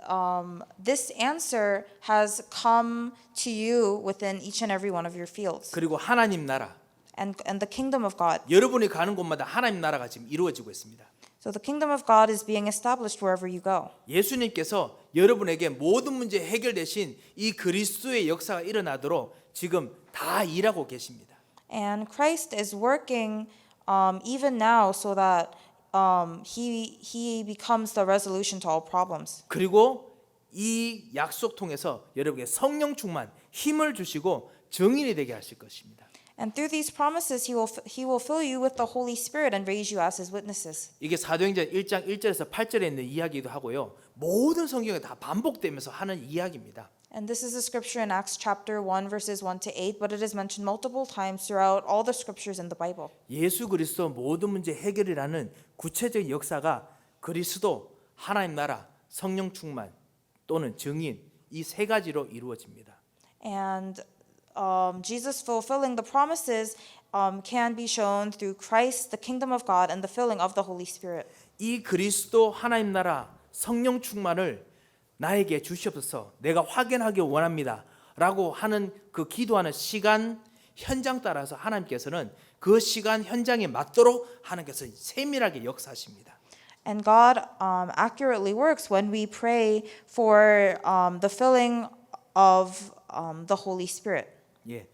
this answer has come to you within each and every one of your fields. 그리고 하나님 나라. And the kingdom of God. 여러분이 가는 곳마다 하나님 나라가 지금 이루어지고 있습니다. So the kingdom of God is being established wherever you go. 예수님께서 여러분에게 모든 문제 해결되신 이 그리스도의 역사가 일어나도록 지금 다 일하고 계십니다. And Christ is working even now so that he becomes the resolution to all problems. 그리고 이 약속 통해서 여러분에게 성령 충만, 힘을 주시고 증인이 되게 하실 것입니다. And through these promises, he will fill you with the Holy Spirit and raise you as his witnesses. 이게 사도행전 1장 1절에서 8절에 있는 이야기도 하고요. 모든 성경에 다 반복되면서 하는 이야기입니다. And this is a scripture in Acts chapter 1 verses 1 to 8, but it is mentioned multiple times throughout all the scriptures in the Bible. 예수 그리스도 모든 문제 해결이라는 구체적인 역사가 그리스도, 하나님 나라, 성령 충만 또는 증인 이 세 가지로 이루어집니다. And Jesus fulfilling the promises can be shown through Christ, the kingdom of God, and the filling of the Holy Spirit. 이 그리스도, 하나님 나라, 성령 충만을 나에게 주시옵소서 내가 확인하기 원합니다 라고 하는 그 기도하는 시간 현장 따라서 하나님께서는 그 시간 현장에 맞도록 하나님께서 세밀하게 역사하십니다. And God accurately works when we pray for the filling of the Holy Spirit. 예,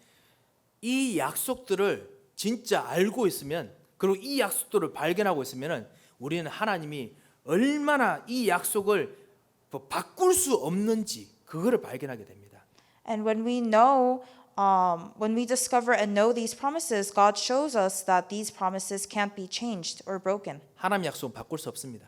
이 약속들을 진짜 알고 있으면 그리고 이 약속들을 발견하고 있으면 우리는 하나님이 얼마나 이 약속을 바꿀 수 없는지 그거를 발견하게 됩니다. And when we discover and know these promises, God shows us that these promises can't be changed or broken. 하나님 약속은 바꿀 수 없습니다.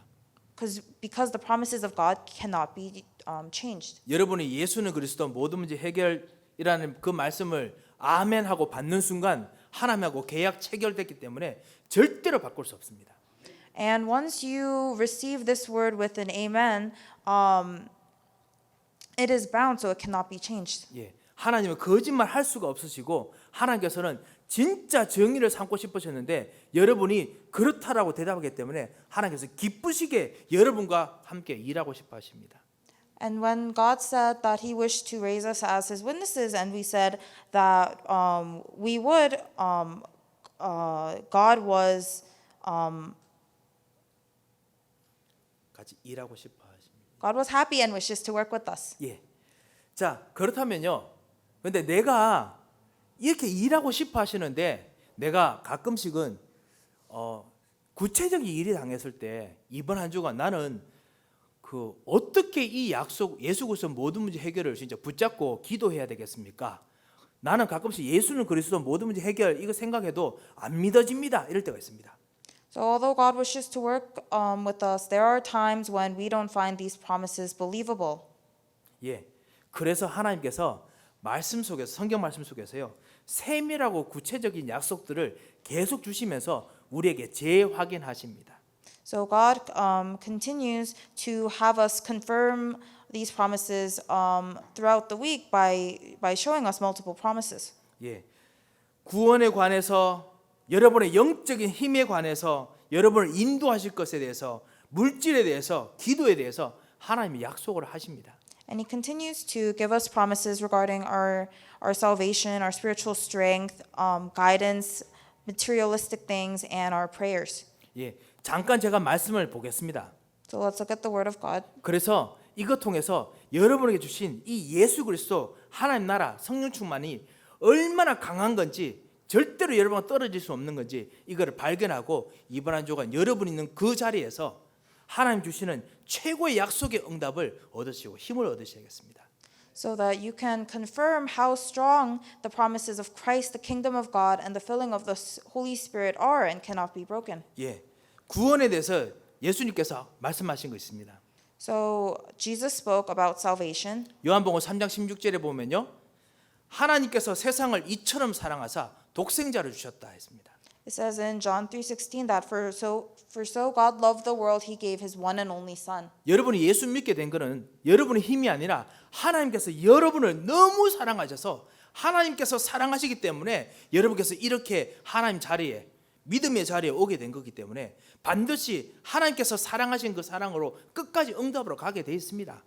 Because the promises of God cannot be changed. 여러분이 예수는 그리스도 모든 문제 해결이라는 그 말씀을 아멘하고 받는 순간 하나님하고 계약 체결됐기 때문에 절대로 바꿀 수 없습니다. And once you receive this word with an amen, it is bound, so it cannot be changed. 예, 하나님은 거짓말 할 수가 없으시고 하나님께서는 진짜 정의를 삼고 싶으셨는데 여러분이 그렇다라고 대답하기 때문에 하나님께서 기쁘시게 여러분과 함께 일하고 싶어 하십니다. And when God said that He wished to raise us as His witnesses, and we said that we would God was 같이 일하고 싶어 하십니다. God was happy and wishes to work with us. 예. 자, 그렇다면요. 근데 내가 이렇게 일하고 싶어 하시는데 내가 가끔씩은 구체적인 일이 당했을 때 이번 한 주간 나는 그 어떻게 이 약속 예수 그리스도 모든 문제 해결을 진짜 붙잡고 기도해야 되겠습니까? 나는 가끔씩 예수는 그리스도 모든 문제 해결 이거 생각해도 안 믿어집니다. 이럴 때가 있습니다. So although God wishes to work with us, there are times when we don't find these promises believable. 예. 그래서 하나님께서 말씀 속에서 성경 말씀 속에서요. 세밀하고 구체적인 약속들을 계속 주시면서 우리에게 재확인하십니다. So God continues to have us confirm these promises throughout the week by showing us multiple promises. 예. 구원에 관해서 여러분의 영적인 힘에 관해서 여러분을 인도하실 것에 대해서 물질에 대해서 기도에 대해서 하나님이 약속을 하십니다. And he continues to give us promises regarding our salvation, our spiritual strength, guidance, materialistic things, and our prayers. 예. 잠깐 제가 말씀을 보겠습니다. So let's look at the word of God. 그래서 이것 통해서 여러분에게 주신 이 예수 그리스도 하나님 나라 성령 충만이 얼마나 강한 건지 절대로 여러분과 떨어질 수 없는 건지 이거를 발견하고 이번 한 주간 여러분 있는 그 자리에서 하나님 주시는 최고의 약속의 응답을 얻으시고 힘을 얻으셔야겠습니다. So that you can confirm how strong the promises of Christ, the kingdom of God, and the filling of the Holy Spirit are and cannot be broken. 예, 구원에 대해서 예수님께서 말씀하신 거 있습니다. So Jesus spoke about salvation. 요한복음 3장 16절에 보면요, 하나님께서 세상을 이처럼 사랑하사 독생자를 주셨다 했습니다. It says in John 3:16 that for so God loved the world, he gave his one and only son. 여러분이 예수 믿게 된 것은 여러분의 힘이 아니라 하나님께서 여러분을 너무 사랑하셔서 하나님께서 사랑하시기 때문에 여러분께서 이렇게 하나님 자리에 믿음의 자리에 오게 된 거기 때문에 반드시 하나님께서 사랑하신 그 사랑으로 끝까지 응답으로 가게 돼 있습니다.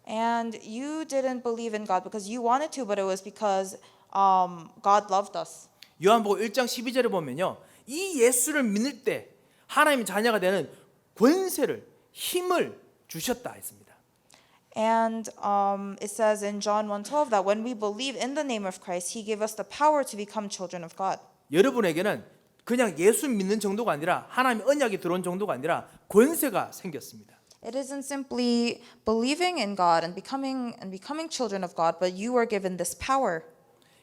And you didn't believe in God because you wanted to, but it was because God loved us. 요한복음 1장 12절에 보면요, 이 예수를 믿을 때 하나님의 자녀가 되는 권세를 힘을 주셨다 했습니다. And it says in John 1:12 that when we believe in the name of Christ, he gave us the power to become children of God. 여러분에게는 그냥 예수 믿는 정도가 아니라 하나님의 언약이 들어온 정도가 아니라 권세가 생겼습니다. It isn't simply believing in God and becoming children of God, but you are given this power.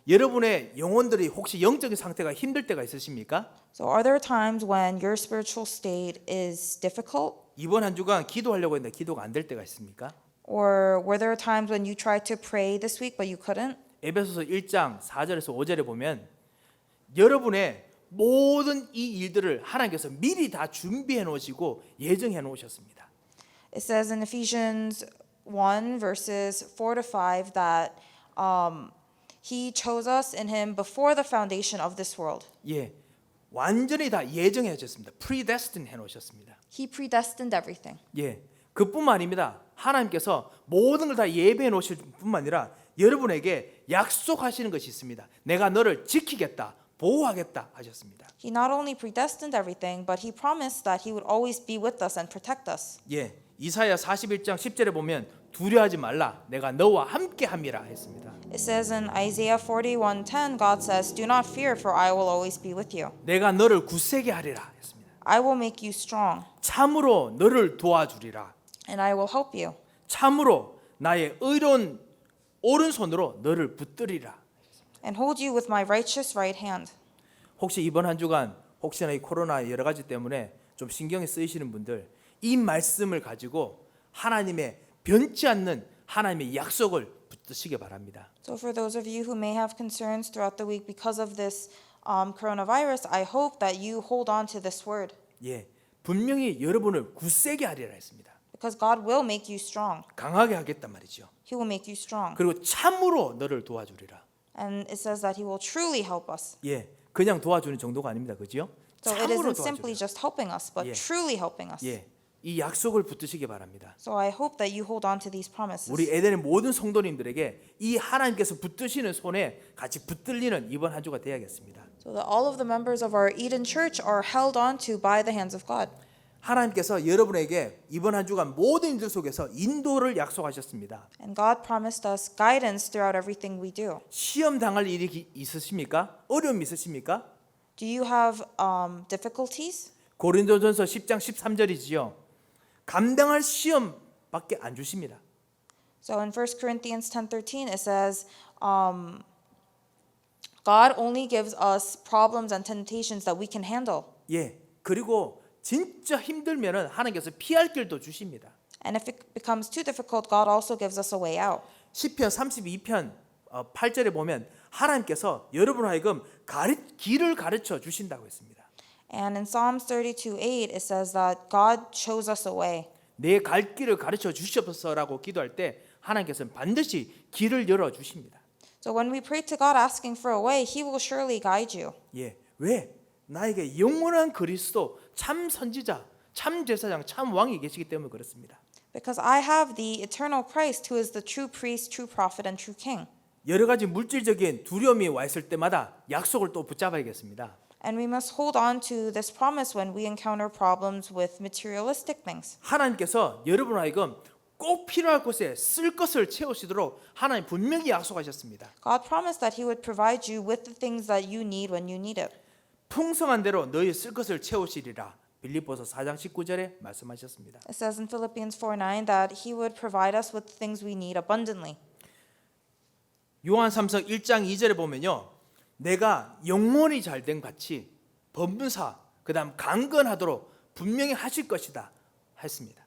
여러분의 영혼들이 혹시 영적인 상태가 힘들 때가 있으십니까? So are there times when your spiritual state is difficult? 이번 한 주간 기도하려고 했는데 기도가 안 될 때가 있습니까? Or were there times when you tried to pray this week but you couldn't? 에베소서 1장 4절에서 5절에 보면 여러분의 모든 이 일들을 하나님께서 미리 다 준비해 놓으시고 예정해 놓으셨습니다. It says in Ephesians 1 verses 4 to 5 that he chose us in him before the foundation of this world. 예, 완전히 다 예정해 주셨습니다. predestined 해 놓으셨습니다. He predestined everything. 예, 그뿐만 아닙니다. 하나님께서 모든 걸 다 예배해 놓으실 뿐만 아니라 여러분에게 약속하시는 것이 있습니다. 내가 너를 지키겠다, 보호하겠다 하셨습니다. He not only predestined everything, but he promised that he would always be with us and protect us. 예, 이사야 41장 10절에 보면 두려워하지 말라, 내가 너와 함께 함이라 했습니다. It says in Isaiah 41:10, God says, "Do not fear, for I will always be with you. 내가 너를 굳세게 하리라 했습니다. I will make you strong, 참으로 너를 도와주리라. and I will help you. 참으로 나의 의로운 오른손으로 너를 붙들리라. And hold you with my righteous right hand." 혹시 이번 한 주간 혹시나 이 코로나 여러 가지 때문에 좀 신경이 쓰이시는 분들, 이 말씀을 가지고 하나님의 변치 않는 하나님의 약속을 붙드시기 바랍니다. So for those of you who may have concerns throughout the week because of this coronavirus, I hope that you hold on to this word. 예, 분명히 여러분을 굳세게 하리라 했습니다. Because God will make you strong. 강하게 하겠단 말이죠. He will make you strong. 그리고 참으로 너를 도와주리라. And it says that he will truly help us. 예, 그냥 도와주는 정도가 아닙니다. 그죠? So it 참으로 isn't simply 도와주리라. just helping us, but Yeah. truly helping us. 예, 이 약속을 붙드시기 바랍니다. So I hope that you hold on to these promises. 우리 에덴의 모든 성도님들에게 이 하나님께서 붙드시는 손에 같이 붙들리는 이번 한 주가 되어야겠습니다. So that all of the members of our Eden Church are held onto by the hands of God. 하나님께서 여러분에게 이번 한 주간 모든 일들 속에서 인도를 약속하셨습니다. And God promised us guidance throughout everything we do. 시험 당할 일이 있으십니까? 어려움이 있으십니까? Do you have difficulties? 고린도전서 10장 13절이지요. 감당할 시험밖에 안 주십니다. So in 1 Corinthians 10:13 it says, God only gives us problems and temptations that we can handle. 예. 그리고 진짜 힘들면은 하나님께서 피할 길도 주십니다. And if it becomes too difficult, God also gives us a way out. 시편 32편 8절에 보면 하나님께서 여러분 하여금 길을 가르쳐 주신다고 했습니다. And in Psalms 32:8 it says that God shows us a way. 내 갈 길을 가르쳐 주시옵소서라고 기도할 때 하나님께서는 반드시 길을 열어 주십니다. So when we pray to God asking for a way, He will surely guide you. 예. 왜? 나에게 영원한 그리스도 참 선지자, 참 제사장, 참 왕이 계시기 때문에 그렇습니다. Because I have the eternal Christ who is the true priest, true prophet, and true king. 여러 가지 물질적인 두려움이 와 있을 때마다 약속을 또 붙잡아야겠습니다. And we must hold on to this promise when we encounter problems with materialistic things. 하나님께서 여러분 하여금 꼭 필요할 곳에 쓸 것을 채우시도록 하나님 분명히 약속하셨습니다. God promised that He would provide you with the things that you need when you need it. 풍성한 대로 너희 쓸 것을 채우시리라. 빌립보서 4장 19절에 말씀하셨습니다. It says in Philippians 4:9 that He would provide us with the things we need abundantly. 요한 3서 1장 2절에 보면요. 내가 영원히 잘된 같이 범사 그다음 강건하도록 분명히 하실 것이다 했습니다.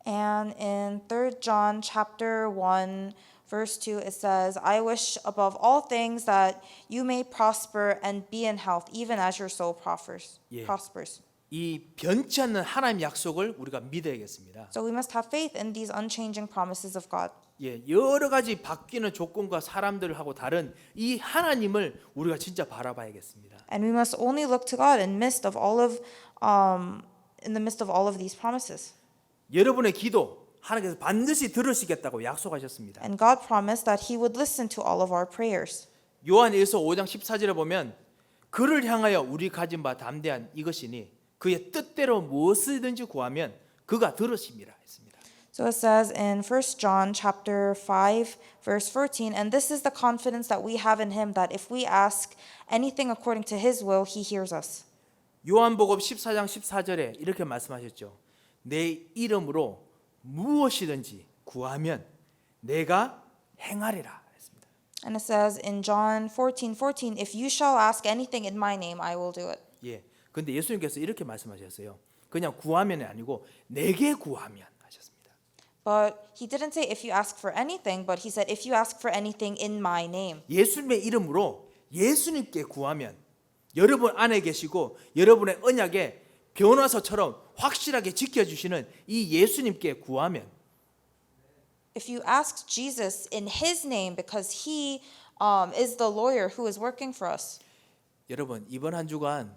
And in 3 John chapter 1 verse 2 it says, I wish above all things that you may prosper and be in health even as your soul prospers. 예. prospers. 이 변치 않는 하나님 약속을 우리가 믿어야겠습니다. So we must have faith in these unchanging promises of God. 예, 여러 가지 바뀌는 조건과 사람들하고 다른 이 하나님을 우리가 진짜 바라봐야겠습니다. And we must only look to God in the midst of all of these promises. 여러분의 기도 하나님께서 반드시 들으시겠다고 약속하셨습니다. And God promised that He would listen to all of our prayers. 요한일서 5장 14절에 보면 그를 향하여 우리 가진 바 담대한 이것이니 그의 뜻대로 무엇이든지 구하면 그가 들으심이라 했습니다. So it says in 1 John chapter 5 verse 14, and this is the confidence that we have in Him that if we ask anything according to His will, He hears us. 요한복음 14장 14절에 이렇게 말씀하셨죠. 내 이름으로 무엇이든지 구하면 내가 행하리라 했습니다. And it says in John 14:14, if you shall ask anything in my name, I will do it. 예. 근데 예수님께서 이렇게 말씀하셨어요. 그냥 구하면이 아니고 내게 구하면 하셨습니다. But He didn't say if you ask for anything, but He said if you ask for anything in my name. 예수님의 이름으로 예수님께 구하면 여러분 안에 계시고 여러분의 언약에 변호사처럼 확실하게 지켜주시는 이 예수님께 구하면 If you ask Jesus in His name because He is the lawyer who is working for us. 여러분 이번 한 주간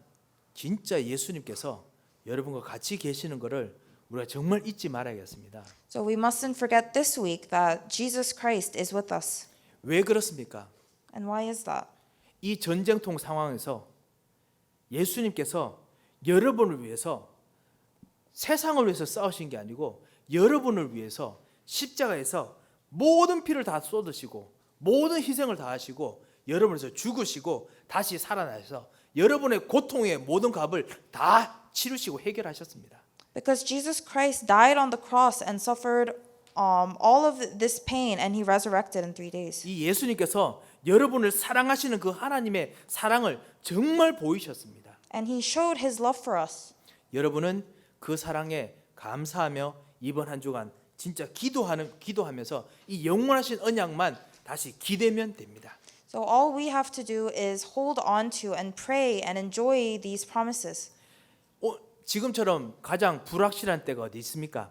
진짜 예수님께서 여러분과 같이 계시는 것을 우리가 정말 잊지 말아야겠습니다. So we mustn't forget this week that Jesus Christ is with us. 왜 그렇습니까? And why is that? 이 전쟁통 상황에서 예수님께서 여러분을 위해서 세상을 위해서 싸우신 게 아니고 여러분을 위해서 십자가에서 모든 피를 다 쏟으시고 모든 희생을 다 하시고 여러분을 위해서 죽으시고 다시 살아나셔서 여러분의 고통의 모든 값을 다 치르시고 해결하셨습니다. Because Jesus Christ died on the cross and suffered all of this pain and He resurrected in 3 days. 이 예수님께서 여러분을 사랑하시는 그 하나님의 사랑을 정말 보이셨습니다. And He showed His love for us. 여러분은 그 사랑에 감사하며 이번 한 주간 진짜 기도하면서 이 영원하신 언약만 다시 기대면 됩니다. So all we have to do is hold on to and pray and enjoy these promises. 지금처럼 가장 불확실한 때가 어디 있습니까?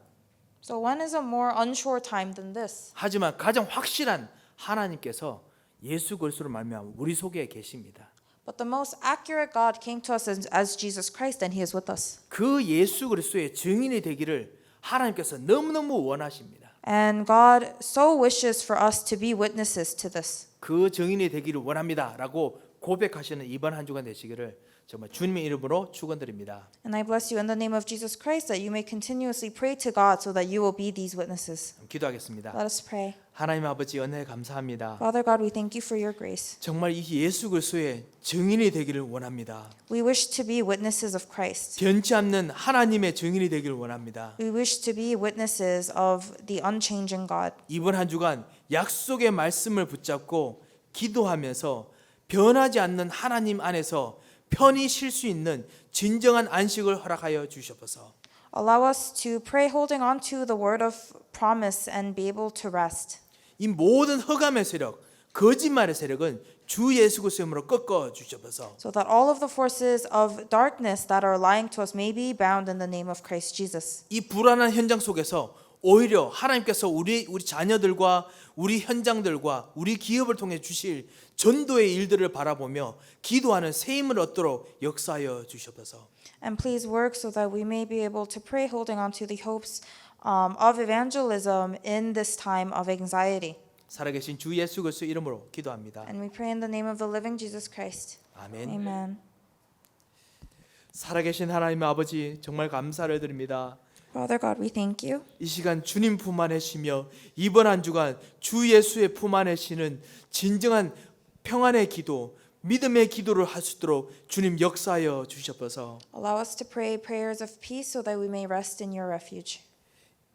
So when is a more unsure time than this? 하지만 가장 확실한 하나님께서 예수 그리스도로 말미암아 우리 속에 계십니다. But the most accurate God came to us as Jesus Christ and He is with us. 그 예수 그리스도의 증인이 되기를 하나님께서 너무너무 원하십니다. And God so wishes for us to be witnesses to this. 그 증인이 되기를 원합니다라고 고백하시는 이번 한 주간 되시기를 정말 주님의 이름으로 축원드립니다. And I bless you in the name of Jesus Christ that you may continuously pray to God so that you will be these witnesses. 기도하겠습니다. Let us pray. 하나님 아버지 은혜 감사합니다. Father God, we thank you for your grace. 정말 이 예수 그리스도의 증인이 되기를 원합니다. We wish to be witnesses of Christ. 변치 않는 하나님의 증인이 되기를 원합니다. We wish to be witnesses of the unchanging God. 이번 한 주간 약속의 말씀을 붙잡고 기도하면서 변하지 않는 하나님 안에서 편히 쉴 수 있는 진정한 안식을 허락하여 주시옵소서. Allow us to pray holding on to the word of promise and be able to rest. 이 모든 흑암의 세력, 거짓말의 세력은 주 예수 그리스도의 이름으로 꺾어 주시옵소서. So that all of the forces of darkness that are lying to us may be bound in the name of Christ Jesus. 이 불안한 현장 속에서 오히려 하나님께서 우리 자녀들과 우리 현장들과 우리 기업을 통해 주실 전도의 일들을 바라보며 기도하는 새 힘을 얻도록 역사하여 주시옵소서. And please work so that we may be able to pray holding on to the hopes of evangelism in this time of anxiety. 살아계신 주 예수 그리스도 이름으로 기도합니다. And we pray in the name of the living Jesus Christ. 아멘. Amen. 살아계신 하나님의 아버지 정말 감사를 드립니다. Father God, we thank you. 이 시간 주님 품 안에 쉬며 이번 한 주간 주 예수의 품 안에 쉬는 진정한 평안의 기도, 믿음의 기도를 할 수 있도록 주님 역사하여 주시옵소서. Allow us to pray prayers of peace so that we may rest in your refuge.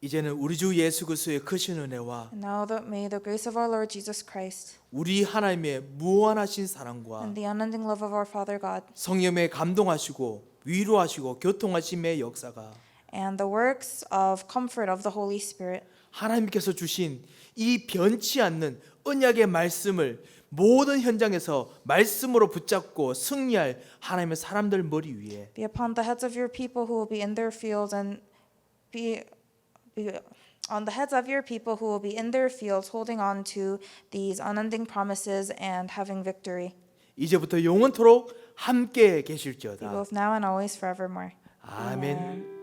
이제는 우리 주 예수 그리스도의 크신 은혜와 And now may the grace of our Lord Jesus Christ 우리 하나님의 무한하신 사랑과 and the unending love of our Father God 성령의 감동하시고 위로하시고 교통하심의 역사가 and the works of comfort of the Holy Spirit 하나님께서 주신 이 변치 않는 언약의 말씀을 모든 현장에서 말씀으로 붙잡고 승리할 하나님의 사람들 머리 위에 be upon the heads of your people who will be in their fields and be on the heads of your people who will be in their fields holding on to these unending promises and having victory. 이제부터 영원토록 함께 Be 계실지어다. both now and always forevermore. 아멘. Amen.